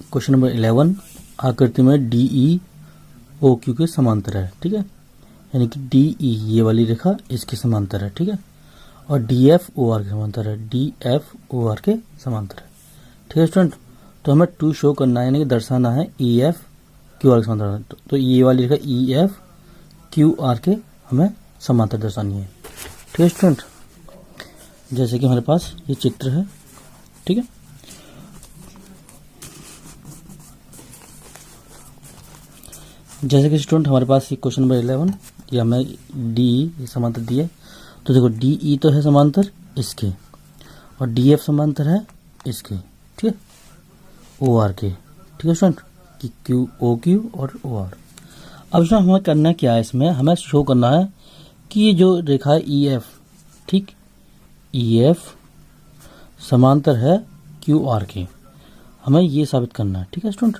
Question number 11 आकृति में D E O Q के समांतर है, ठीक है, यानी कि डी ई ये वाली रेखा इसके समांतर है, ठीक है, और डी एफ ओ आर के समांतर है, डी एफ ओ आर के समांतर है, ठीक है स्टूडेंट। तो हमें टू शो करना है, यानी कि दर्शाना है ई एफ क्यू आर के समांतर है। तो ये वाली रेखा ई एफ क्यू आर के हमें समांतर दर्शानी है, ठीक है स्टूडेंट। जैसे कि हमारे पास ये चित्र है, ठीक है, जैसे कि स्टूडेंट हमारे पास ये क्वेश्चन नंबर 11 ये हमें डी समांतर दिए। तो देखो डी ई तो है समांतर इसके और डी एफ समांतर है इसके, ठीक है, ओ आर के, ठीक है स्टूडेंट, कि क्यू ओ क्यू और ओ आर। अब स्टूडेंट हमें करना क्या है, इसमें हमें शो करना है कि ये जो रेखा है ई एफ, ठीक, ई एफ समांतर है क्यू आर के, हमें ये साबित करना है, ठीक है स्टूडेंट,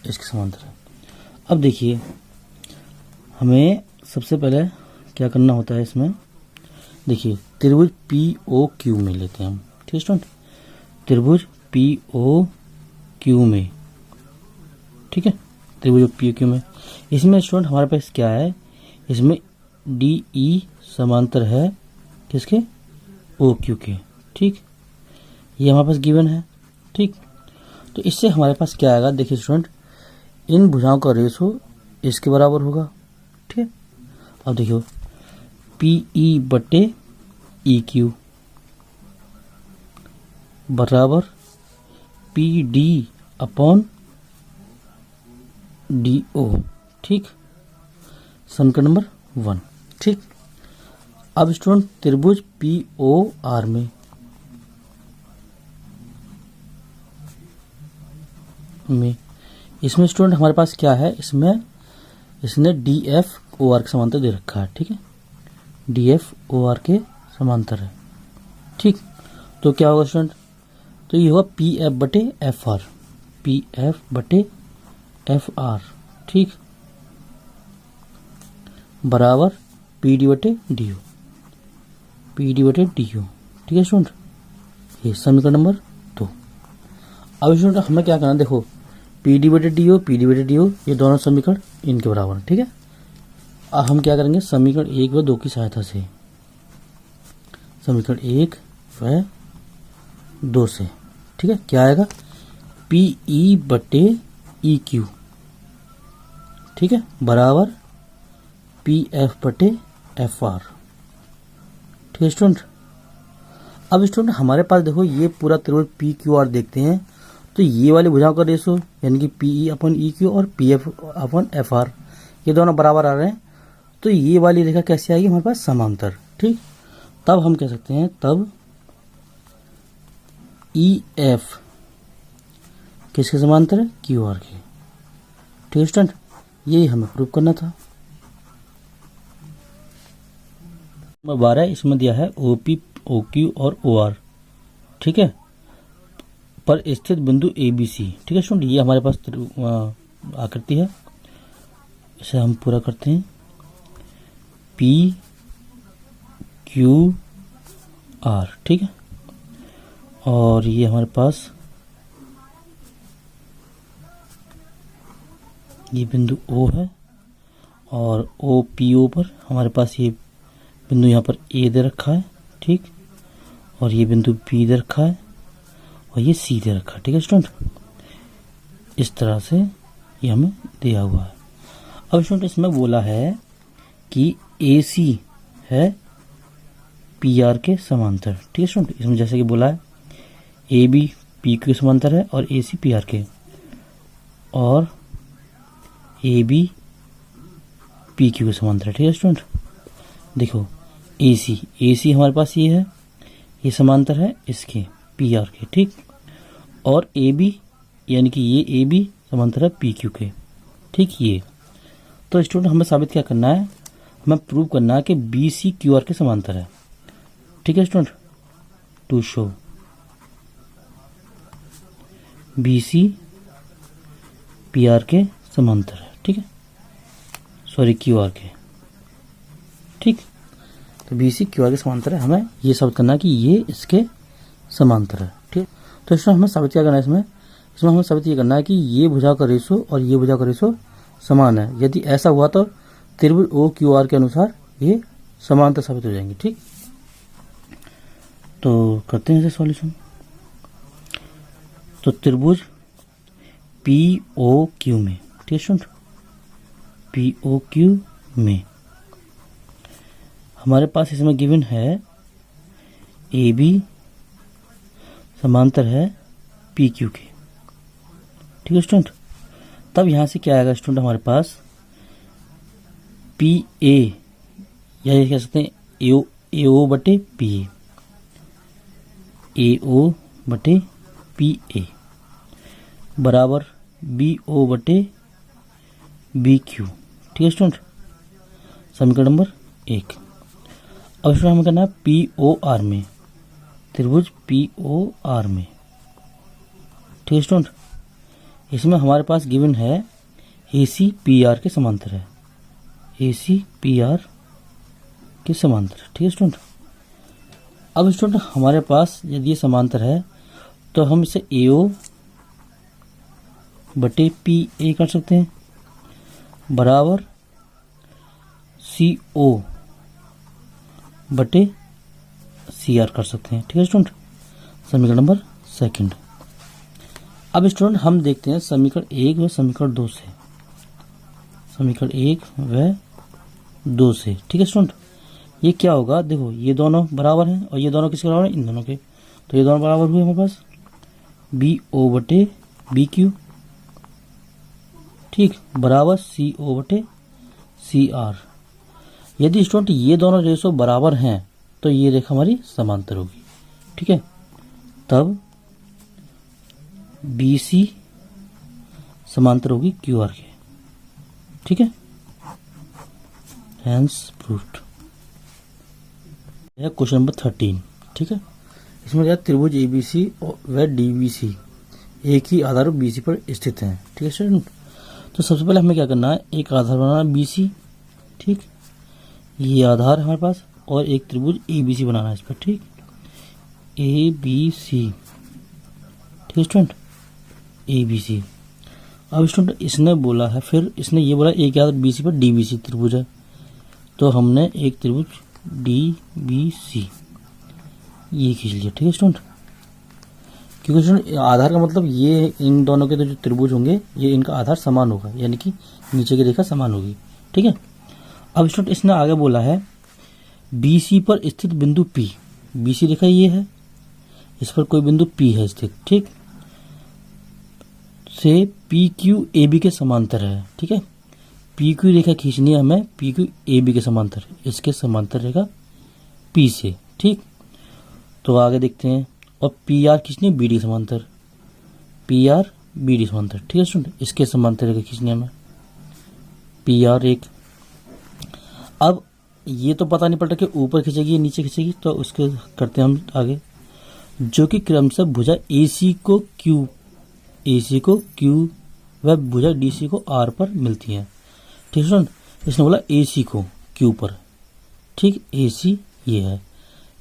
इसके समांतर है। अब देखिए हमें सबसे पहले क्या करना होता है इसमें, देखिए त्रिभुज पी ओ क्यू में लेते हैं हम, ठीक है स्टूडेंट, त्रिभुज पी ओ क्यू में, ठीक है, त्रिभुज पी ओ क्यू में, इसमें स्टूडेंट हमारे पास क्या है, इसमें डी ई समांतर है किसके, ओ क्यू के, ठीक, ये हमारे पास गिवन है, ठीक। तो इससे हमारे पास क्या आएगा, देखिए स्टूडेंट, इन भुजाओं का रेशो इसके बराबर होगा, ठीक है। अब देखियो पी ई बटे ई क्यू बराबर P D upon D O, ठीक, समीकरण नंबर 1, ठीक। अब स्टूडेंट त्रिभुज पी ओ आर में इसमें स्टूडेंट हमारे पास क्या है, इसमें इसने डी एफ ओ आर के समांतर दे रखा है, ठीक है, डी एफ ओ आर के समांतर है, ठीक। तो क्या होगा स्टूडेंट, तो ये होगा पी एफ बटे एफ आर, पी एफ बटे एफ आर, ठीक, बराबर पी डी बटे डी यू, पी डी बटे डी यू, ठीक है स्टूडेंट, ये समीकरण नंबर 2। अब स्टूडेंट हमें क्या करना है, देखो पी डी बटे डी ओ, पी डी बटे डी ओ, ये दोनों समीकरण इनके बराबर, ठीक है। अब हम क्या करेंगे, समीकरण 1 व 2 की सहायता से, समीकरण 1 व 2 से, ठीक है, क्या आएगा, पी ई बटे ई क्यू, ठीक है, बराबर पी एफ बटे एफ आर, ठीक है स्टूडेंट। अब स्टूडेंट हमारे पास देखो ये पूरा त्रिभुज पी क्यू आर देखते हैं, तो ये वाली भुजाओं का रेशो यानी कि पी ई अपन ई क्यू और पी एफ अपन एफ आर ये दोनों बराबर आ रहे हैं, तो ये वाली रेखा कैसे आएगी हमारे पास, समांतर, ठीक। तब हम कह सकते हैं, तब ई एफ किसके समांतर है, क्यू आर के, ठीक है स्टूडेंट, यही हमें प्रूव करना था। 12 इसमें दिया है ओ पी ओ क्यू और ओ आर, ठीक है, पर स्थित बिंदु ए बी सी, ठीक है स्टूडेंट, ये हमारे पास आकृति है, इसे हम पूरा करते हैं, पी क्यू आर, ठीक है, और ये हमारे पास ये बिंदु ओ है, और ओ पी ओ पर हमारे पास ये बिंदु यहाँ पर ए दे रखा है, ठीक, और ये बिंदु बी दे रखा है, और ये सी दे रखा है, ठीक है स्टूडेंट, इस तरह से ये हमें दिया हुआ है। अब स्टूडेंट इसमें बोला है कि ए सी है पी आर के समांतर, ठीक है स्टूडेंट, इसमें जैसे कि बोला है ए बी पी क्यू के समांतर है और ए सी पी आर के, और ए बी पी क्यू के समांतर है, ठीक है स्टूडेंट। देखो ए सी हमारे पास ये है, ये समांतर है इसके पी आर के, ठीक, और ए बी यानी कि ये ए बी समांतर है पी क्यू के, ठीक, ये। तो स्टूडेंट हमें साबित क्या करना है, हमें प्रूव करना है कि बी सी क्यू आर के समांतर है, ठीक है student, to show B C P R के समांतर है, ठीक है, सॉरी क्यू आर के, ठीक। तो बी सी क्यू आर के समांतर है, हमें ये साबित करना है कि ये इसके समांतर है, ठीक। तो इसमें हमें साबित क्या करना है, इसमें इसमें हमें साबित ये करना है कि ये भुजा का रेशो और ये भुजा का रेशो समान है। यदि ऐसा हुआ तो त्रिभुज ओ क्यू आर के अनुसार ये समांतर साबित हो जाएंगे। ठीक, तो करते हैं इसे सॉल्यूशन। तो त्रिभुज पी ओ क्यू में, ठीक है स्टूडेंट, पी ओ क्यू में हमारे पास इसमें गिवन है ए बी समांतर है पी क्यू के। ठीक है स्टूडेंट, तब यहां से क्या आएगा स्टूडेंट हमारे पास पी ए, या ये कह सकते हैं ए ओ बटे पी ए ओ बटे पी ए बराबर बी ओ बटे बी क्यू। ठीक है स्टूडेंट, समीकरण नंबर 1। अब इसमें हमें करना है पी ओ आर में, त्रिभुज पी ओ आर में। ठीक है स्टूडेंट, इसमें हमारे पास गिवन है ए सी पी आर के समांतर है, ए सी पी आर के समांतर। ठीक है स्टूडेंट, अब स्टूडेंट हमारे पास यदि ये समांतर है तो हम इसे ए ओ बटे पी ए कर सकते हैं बराबर सी ओ बटे सी आर कर सकते हैं। ठीक है स्टूडेंट, समीकरण नंबर 2। अब स्टूडेंट हम देखते हैं समीकरण 1 व समीकरण 2 से, समीकरण 1 व 2 से। ठीक है स्टूडेंट, ये क्या होगा, देखो ये दोनों बराबर हैं और ये दोनों किसके बराबर हैं, इन दोनों के। तो ये दोनों बराबर हुए हमारे पास बी ओ बटे बी क्यू, ठीक, बराबर सी ओ बटे सी आर। यदि स्टूडेंट ये दोनों रेशो बराबर हैं तो ये रेखा हमारी समांतर होगी। ठीक है, तब बी सी समांतर होगी क्यू आर के। ठीक है, हेंस प्रूव्ड। यह क्वेश्चन नंबर 13। ठीक है, इसमें क्या त्रिभुज ए बी सी व डी बी सी एक ही आधार बी सी पर स्थित हैं। ठीक है स्टूडेंट, तो सबसे पहले हमें क्या करना है, एक आधार बनाना है बी सी। ठीक, ये आधार है हमारे पास, और एक त्रिभुज ए बी सी बनाना है इस पर। ठीक, ए बी सी। ठीक है स्टूडेंट, ए बी सी। अब स्टूडेंट इसने बोला है, फिर इसने ये बोला एक आधार बी सी पर डी बी सी त्रिभुज है, तो हमने एक त्रिभुज डी बी सी ये खींच लिया। ठीक है स्टूडेंट, क्योंकि स्टूडेंट आधार का मतलब ये इन दोनों के तो जो त्रिभुज होंगे ये इनका आधार समान होगा, यानी कि नीचे की रेखा समान होगी। ठीक है, अब स्टूडेंट इसने आगे बोला है बी सी पर स्थित बिंदु पी, बी सी रेखा ये है, इस पर कोई बिंदु पी है स्थित, ठीक, से पी क्यू ए बी के समांतर है। ठीक है, पी क्यू रेखा खींचनी है हमें पी क्यू ए बी के समांतर, इसके समांतर रेखा पी से। ठीक, तो आगे देखते हैं, और पी आर खींचनी है बी डी समांतर, पी आर बी डी समांतर। ठीक है स्टूडेंट, इसके समांतर रेखा खींचनी है हमें पी आर एक। अब ये तो पता नहीं पड़ता कि ऊपर खींचेगी या नीचे खींचेगी, तो उसके करते हैं हम आगे, जो कि क्रमशः भुजा ए सी को क्यू व भुजा डी सी को आर पर मिलती हैं। ठीक है स्टूडेंट, इसने बोला ए सी को क्यू पर। ठीक, ए सी ये है,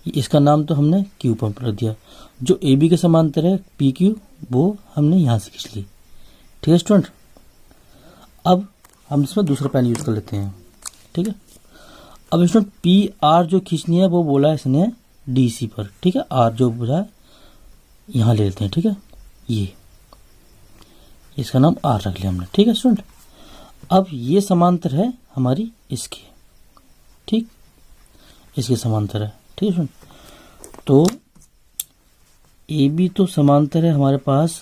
इसका नाम तो हमने क्यू पर रख दिया। जो ए बी के समांतर है पी क्यू, वो हमने यहाँ से खींच ली। ठीक है स्टूडेंट, अब हम इसमें दूसरा पेन यूज कर लेते हैं। ठीक है, अब स्टूडेंट पी आर जो खींचनी है वो बोला है इसने डी सी पर। ठीक है, आर जो बोला है यहाँ ले लेते हैं। ठीक है, ये इसका नाम आर रख लिया हमने। ठीक है स्टूडेंट, अब ये समांतर है हमारी इसके, ठीक, इसके समांतर है। ठीक है स्टूडेंट, तो ए बी तो समांतर है हमारे पास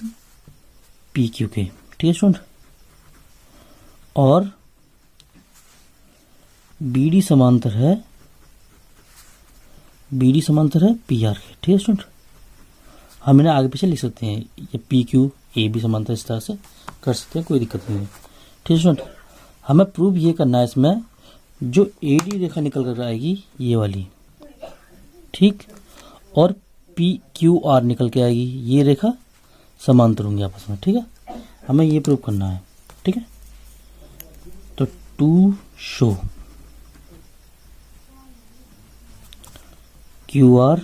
पी क्यू के। ठीक है स्टूडेंट, और बी डी समांतर है पी आर के। ठीक है स्टूडेंट, हम इन्हें आगे पीछे लिख सकते हैं, ये पी क्यू ए बी समांतर इस तरह से कर सकते हैं, कोई दिक्कत नहीं है। ठीक है स्टूडेंट, हमें प्रूव ये करना है इसमें जो ए डी रेखा निकल कर आएगी ये वाली, ठीक, और पी क्यू आर निकल के आएगी, ये रेखा समांतर होंगी आपस में। ठीक है, हमें ये प्रूव करना है। ठीक है, तो टू शो क्यू आर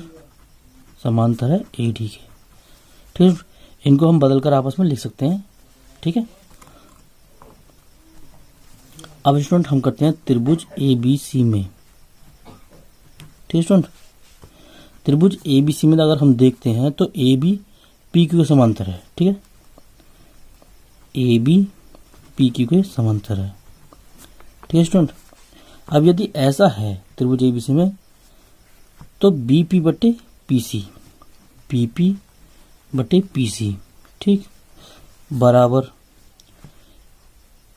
समांतर है ए डी के। ठीक है, इनको हम बदल कर आपस में लिख सकते हैं, ठीक है। अब स्टूडेंट हम करते हैं त्रिभुज ए बी सी में, ठीक है स्टूडेंट। त्रिभुज ए बी सी में अगर हम देखते हैं तो ए बी पी क्यू के समांतर है, ठीक है। ए बी पी क्यू के समांतर है, ठीक है स्टूडेंट। अब यदि ऐसा है त्रिभुज ए बी सी में तो बी पी बटे पी सी, पी पी बटे पी सी, ठीक, बराबर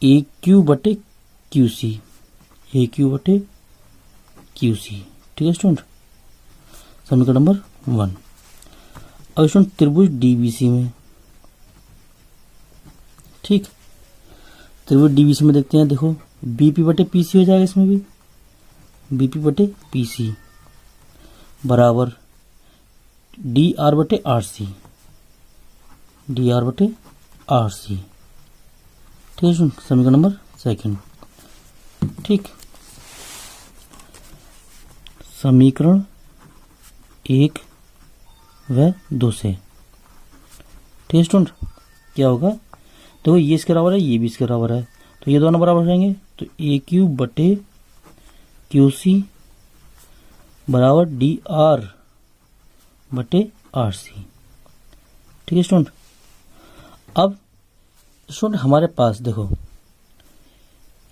ए क्यू बटे क्यू सी, ए क्यू बटे क्यू सी, ठीक है स्टूडेंट। समीकरण नंबर 1। अब स्टूडेंट त्रिभुज डीबीसी में, ठीक, त्रिभुज डीबीसी में देखते हैं। देखो बीपी बटे पीसी हो जाएगा, इसमें भी बीपी बटे पीसी बराबर डी आर बटे आर सी, डी आर बटे आर सी, ठीक है स्टूडेंट। समीकरण नंबर 2, ठीक। समीकरण 1 व 2 से, ठीक है स्टूडेंट, क्या होगा? देखो ये इसके बराबर है, ये भी इसके बराबर है, तो ये दोनों बराबर हो जाएंगे। तो ए क्यू बटे क्यू सी बराबर डी आर बटे आर सी, ठीक है स्टूडेंट। अब स्टूडेंट हमारे पास देखो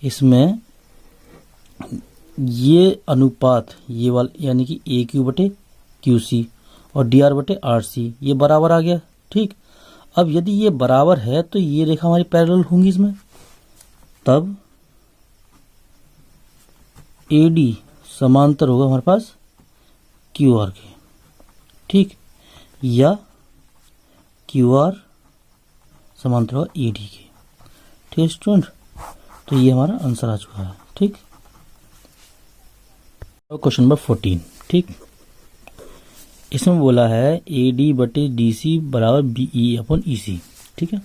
इसमें ये अनुपात, ये वाला यानी कि ए क्यू बटे क्यू सी और डी आर बटे आर सी ये बराबर आ गया, ठीक। अब यदि ये बराबर है तो ये रेखा हमारी पैरेलल होंगी इसमें, तब ए डी समांतर होगा हमारे पास क्यू आर के, ठीक, या क्यू आर समांतर होगा ए डी के, ठीक स्टूडेंट। तो ये हमारा आंसर आ चुका है, ठीक। क्वेश्चन नंबर 14, ठीक। इसमें बोला है ए डी बटे डी सी बराबर बी ई अपॉन ई सी, ठीक है।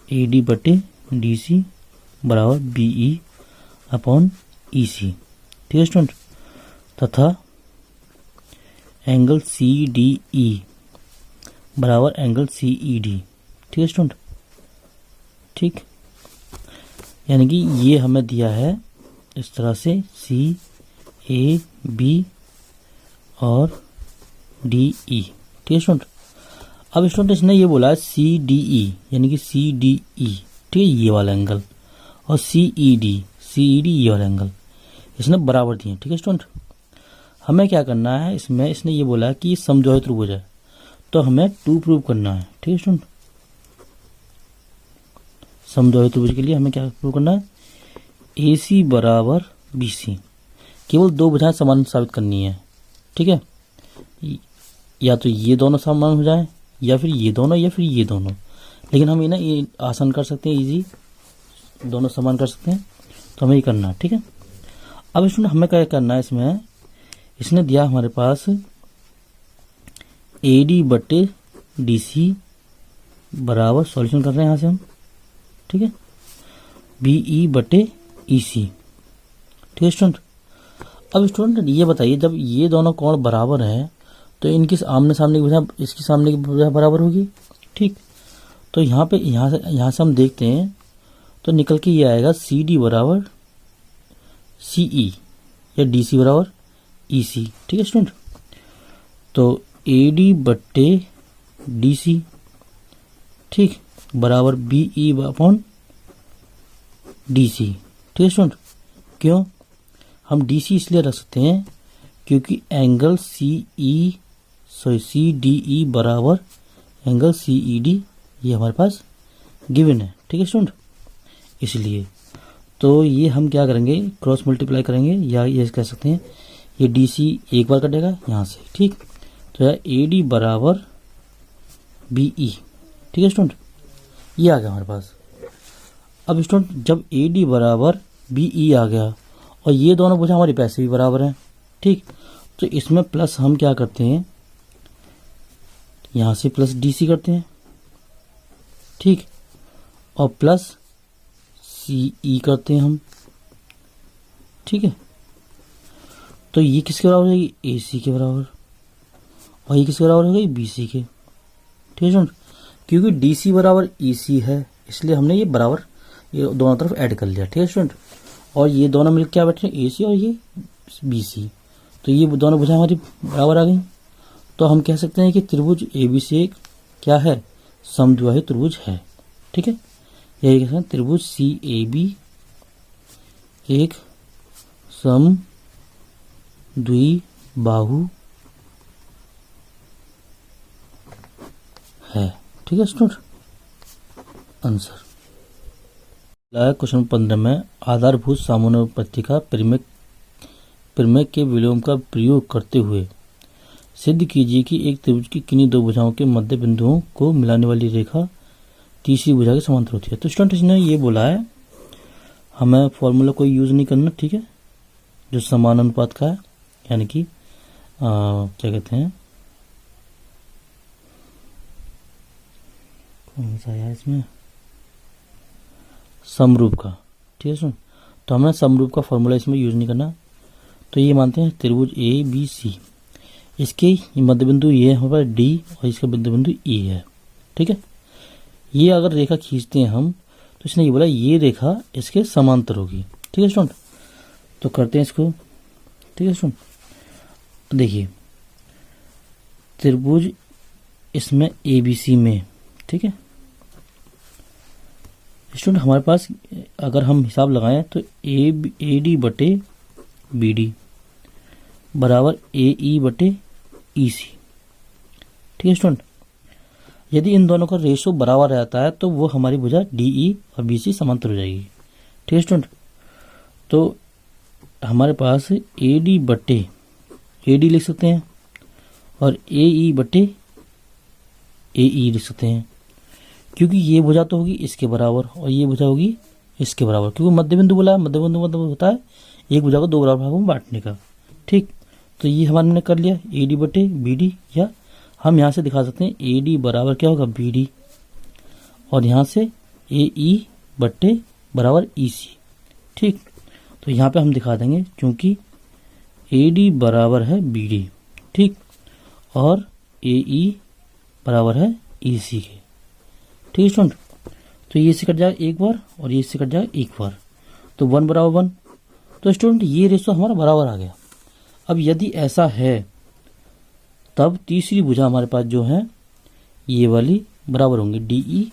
ए डी बटे डी सी बराबर बी ई अपॉन ई सी, ठीक है स्टूडेंट। तथा एंगल सी डी ई बराबर एंगल सी ई डी, ठीक है स्टूडेंट, ठीक। यानी कि ये हमें दिया है इस तरह से सी ए बी और डी ई, ठीक है स्टूडेंट। अब स्टूडेंट इसने ये बोला है सी डी ई यानी कि सी डी ई, ठीक है, ये वाला एंगल, और सी ई डी ये वाला एंगल इसने बराबर दिए, ठीक है स्टूडेंट। हमें क्या करना है इसमें, इसने ये बोला है कि समद्विबाहु त्रिभुज है तो हमें 2 प्रूव करना है, ठीक है स्टूडेंट। समद्विबाहु त्रिभुज के लिए हमें क्या प्रूव करना है, ए सी बराबर बी सी, केवल 2 भुजाएं समान साबित करनी है, ठीक है। या तो ये दोनों समान हो जाए या फिर ये दोनों या फिर ये दोनों, लेकिन हम ये आसान कर सकते हैं, इजी दोनों समान कर सकते हैं, तो हमें ये करना है, ठीक है। अब इसमें हमें क्या करना है, इसमें इसने दिया हमारे पास ए डी बटे डी सी बराबर, सॉल्यूशन कर रहे हैं यहाँ से हम, ठीक है, बी ई बटे ई सी, ठीक है स्टूडेंट। अब स्टूडेंट ये बताइए जब ये दोनों कोण बराबर हैं तो इनकी आमने सामने की भुजा इसकी सामने की भुजा बराबर होगी, ठीक। तो यहाँ से हम देखते हैं तो निकल के ये आएगा सी डी बराबर सी ई या डी सी बराबर ई सी, ठीक है स्टूडेंट। तो ए डी बट्टे डी सी, ठीक, बराबर B E upon D C, ठीक है स्टूडेंट। क्यों हम डी सी इसलिए रख सकते हैं क्योंकि एंगल सी डी ई बराबर एंगल सी ई डी ये हमारे पास गिवन है, ठीक है स्टूडेंट, इसलिए। तो ये हम क्या करेंगे, क्रॉस मल्टीप्लाई करेंगे, या ये कह सकते हैं ये डी सी एक बार कटेगा यहाँ से, ठीक। तो यार ए डी बराबर बी ई, ठीक है स्टूडेंट, ये आ गया हमारे पास। अब स्टूडेंट जब ए डी बराबर बी ई आ गया और ये दोनों भुजा हमारी पैसे भी बराबर हैं, ठीक, तो इसमें प्लस हम क्या करते हैं, यहाँ से प्लस डी सी करते हैं, ठीक, और प्लस सी ई करते हैं हम, ठीक है। तो ये किसके बराबर है, ए सी के बराबर, और ये किसके बराबर हो गई, बी सी के, ठीक है स्टूडेंट। क्योंकि डी सी बराबर ई सी है, इसलिए हमने ये बराबर ये दोनों तरफ ऐड कर लिया। ठीक है स्टूडेंट, और ये दोनों मिलकर क्या बैठे, ए सी और ये बी सी, तो ये दोनों भुजाएं हमारी बराबर आ गई। तो हम कह सकते हैं कि त्रिभुज ए बी सी एक क्या है, समद्विबाहु त्रिभुज है। ठीक है, यही कहते हैं त्रिभुज सी ए बी एक समद्विबाहु है। ठीक है स्टूडेंट, आंसर क्वेश्चन 15 में आधारभूत समानुपाती का प्रमेय के विलोम का प्रयोग करते हुए सिद्ध कीजिए कि एक त्रिभुज की किन्हीं दो भुजाओं के मध्य बिंदुओं को मिलाने वाली रेखा तीसरी भुजा के समांतर होती है। तो स्टूडेंट इसने ये बोला है हमें फॉर्मूला कोई यूज नहीं करना। ठीक है, जो समानुपात का है, यानी कि क्या कहते हैं, कौन सा है इसमें, समरूप का। ठीक है सुन, तो हमें समरूप का फॉर्मूला इसमें यूज नहीं करना। तो ये मानते हैं त्रिभुज ए बी सी, इसके मध्य बिंदु ये है हमारे डी और इसका मध्य बिंदु ई है। ठीक है, ये अगर रेखा खींचते हैं हम, तो इसने ये बोला ये रेखा इसके समांतर होगी। ठीक है स्टूडेंट, तो करते हैं इसको। ठीक है स्टूडेंट, देखिए त्रिभुज इसमें ए बी सी में, ठीक है स्टूडेंट, हमारे पास अगर हम हिसाब लगाएं तो ए डी बटे बी डी बराबर ए ई बटे ई सी। ठीक है स्टूडेंट, यदि इन दोनों का रेशो बराबर रहता है तो वो हमारी भुजा डी ई और बी सी समांतर हो जाएगी। ठीक है स्टूडेंट, तो हमारे पास ए डी बटे ए डी लिख सकते हैं और ए ई बटे ए ई लिख सकते हैं, क्योंकि ये भुजा तो होगी इसके बराबर और ये भुजा होगी इसके बराबर, क्योंकि मध्य बिंदु बोला है, मध्य बिंदु मतलब होता है एक भुजा को दो बराबर भागों में बांटने का। ठीक, तो ये हमने कर लिया ए डी बटे बी डी, या हम यहाँ से दिखा सकते हैं ए डी बराबर क्या होगा बी डी, और यहाँ से ए ई बटे बराबर ई सी। ठीक, तो यहाँ पे हम दिखा देंगे क्योंकि ए डी बराबर है बी डी, ठीक, और ए ई बराबर है ई सी के। ठीक है स्टूडेंट, तो ये से कट जाएगा एक बार और ये से कट जाएगा एक बार, तो 1 बराबर 1। तो स्टूडेंट ये रेशो हमारा बराबर आ गया। अब यदि ऐसा है तब तीसरी भुजा हमारे पास जो है ये वाली बराबर होंगी, डी ई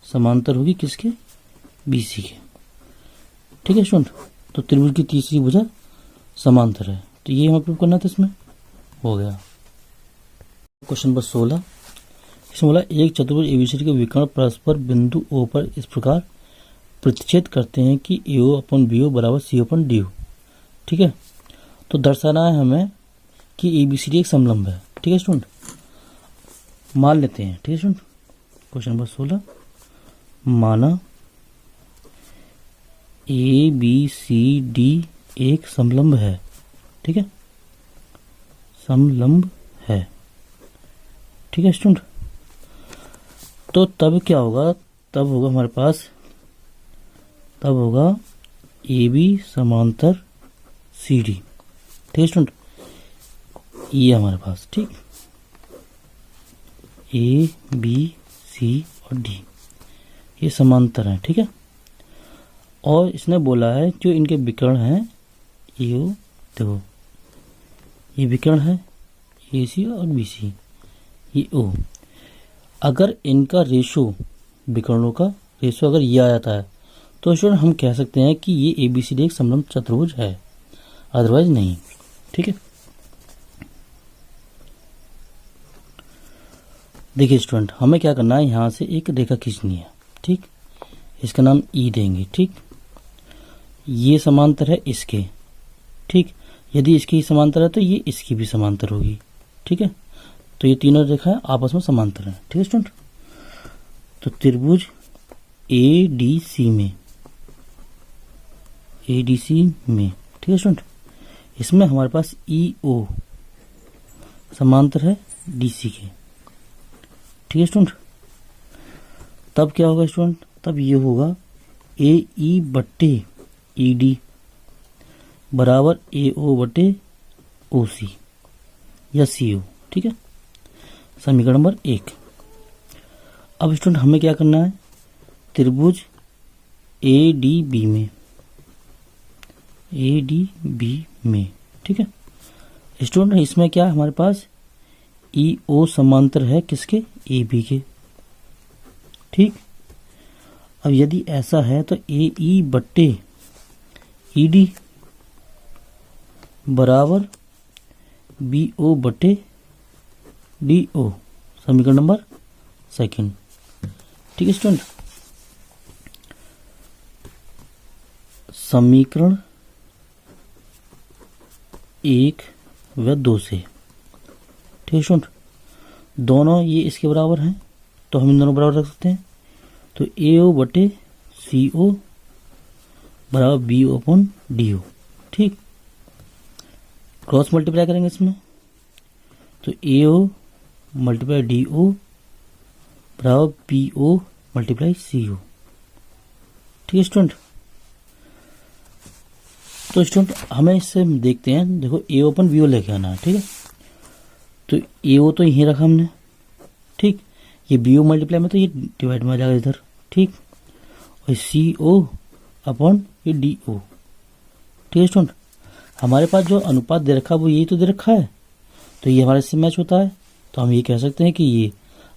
समांतर होगी किसके, बी सी के। ठीक है स्टूडेंट, तो त्रिभुज की तीसरी भुजा समांतर है, तो ये हमें प्रूव करना था, इसमें हो गया। क्वेश्चन नंबर 16, इसमें बोला एक चतुर्भुज एबीसीडी के विकर्ण परस्पर बिंदु ओ पर इस प्रकार प्रतिच्छेद करते हैं कि ए ओ अपन बी ओ बराबर सी अपन डी ओ। ठीक है, तो दर्शाना है हमें कि एबीसीडी एक समलंब है। ठीक है स्टूडेंट, मान लेते हैं। ठीक है स्टूडेंट, क्वेश्चन नंबर 16, माना ए बी सी डी एक समलंब है। ठीक है, समलंब है। ठीक है स्टूडेंट, तो तब क्या होगा, तब होगा हमारे पास, तब होगा ए बी समांतर सी डी। ठीक है स्टूडेंट, ये हमारे पास, ठीक, ए बी सी और डी ये समांतर हैं। ठीक है, और इसने बोला है जो इनके विकर्ण हैं ये ओ, देखो ये विकर्ण है ए सी और बी सी, ये ओ। अगर इनका रेशो, विकर्णों का रेशो अगर ये आ जाता है तो स्टूडेंट हम कह सकते हैं कि ये एबीसीडी एक समलंब चतुर्भुज है, अदरवाइज नहीं। ठीक है, देखिए स्टूडेंट हमें क्या करना है, यहाँ से एक रेखा खींचनी है। ठीक, इसका नाम ई देंगे। ठीक, ये समांतर है इसके। ठीक, यदि इसकी समांतर है तो ये इसकी भी समांतर होगी। ठीक है, तो ये तीनों रेखाएं आपस में समांतर हैं। ठीक है स्टूडेंट, तो त्रिभुज ए डी सी में, ए डी सी में, ठीक है स्टूडेंट, इसमें हमारे पास ई ओ समांतर है डी सी के। ठीक है स्टूडेंट, तब क्या होगा स्टूडेंट, तब ये होगा ए ई बट्टे ई डी बराबर ए ओ बटे ओ सी या सी ओ। ठीक है, समीकरण नंबर 1। अब स्टूडेंट हमें क्या करना है, त्रिभुज ADB में, ठीक है स्टूडेंट। इसमें क्या है हमारे पास, EO समांतर है किसके, AB के, ठीक। अब यदि ऐसा है तो AE बट्टे ED बराबर BO बटे DO, समीकरण नंबर सेकंड, ठीक है स्टूडेंट। समीकरण 1 व 2 से, ठीक है स्टूडेंट, दोनों ये इसके बराबर हैं तो हम इन दोनों बराबर रख सकते हैं। तो AO बटे CO बराबर BO अपॉन DO, ठीक। क्रॉस मल्टीप्लाई करेंगे इसमें, तो AO मल्टीप्लाई DO बराबर BO मल्टीप्लाई CO, ठीक है स्टूडेंट। तो स्टूडेंट हमें इससे देखते हैं, देखो AO अपन BO लेके आना है, ठीक है। तो AO तो यहीं रखा हमने, ठीक, ये BO मल्टीप्लाई में तो ये डिवाइड में आ जाएगा इधर, ठीक, और CO अपॉन ये DO, ठीक है स्टूडेंट। हमारे पास जो अनुपात दे रखा है वो यही तो दे रखा है, तो ये हमारे इससे मैच होता है, तो हम ये कह सकते हैं कि ये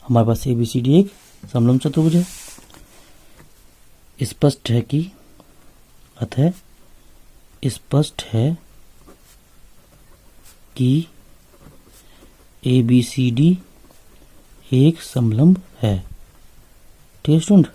हमारे पास ABCD एक समलंब चतुर्भुज है। स्पष्ट है कि, अतः स्पष्ट है कि ABCD एक समलंब है, ठीक है स्टूडेंट।